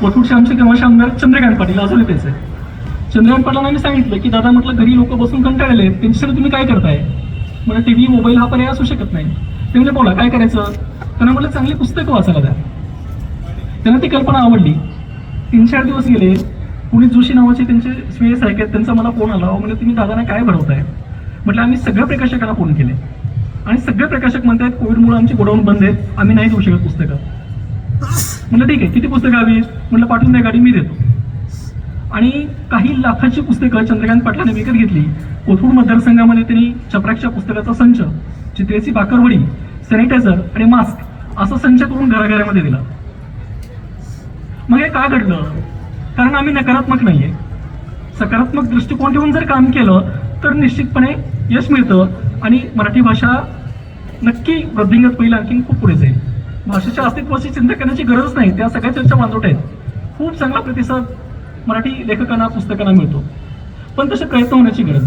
कोथरूडचे आमचे तेव्हाचे आमदार चंद्रकांत पाटील अजूनही तेच आहे. चंद्रकांत पाटलांना मी सांगितलं की दादा म्हटलं घरी लोक बसून कंटाळले, त्यांच्यासाठी तुम्ही काय करताय? म्हणजे टीव्ही मोबाईल हा पर्याय असू शकत नाही. ते म्हणजे बोला काय करायचं? त्यांना म्हटलं चांगली पुस्तकं वाचायला द्या. त्यांना ती कल्पना आवडली. 3-4 दिवस गेले. पुनीत जोशी नावाचे त्यांचे श्रेयस आहेत, त्यांचा मला फोन आला. म्हणजे तुम्ही दादांना काय भरवताय? म्हटलं आम्ही सगळ्या प्रकाशकांना फोन केले आणि सगळे प्रकाशक म्हणतात कोविडमुळे आमची गोडाऊन बंद आहेत, आम्ही नाही देऊ शकत पुस्तकं. म्हटलं ठीक आहे, किती पुस्तकं हवी? म्हटलं पाठवून द्या गाडी, मी देतो. आणि काही लाखाची पुस्तकं चंद्रकांत पाटलांनी विकत घेतली. कोथरूड मतदारसंघामध्ये त्यांनी चपराकच्या पुस्तकाचा संच, चित्रेची बाकरवडी, सॅनिटायझर आणि मास्क असा संच करून घराघरामध्ये दिला. मग हे का घडलं? कारण आम्ही नकारात्मक नाहीये. सकारात्मक दृष्टिकोन ठेवून जर काम केलं तर निश्चितपणे यश मिळतं आणि मराठी भाषा नक्की वृद्धिंगत पहिला आणखी खूप पुढे जाईल. भाषेच्या अस्तित्वाची चिंता करण्याची गरज नाही, त्या सगळ्या चर्चा वांजोट आहेत. खूप चांगला प्रतिसाद मराठी लेखकांना पुस्तकांना मिळतो, पण तसे प्रयत्न होण्याची गरज आहे.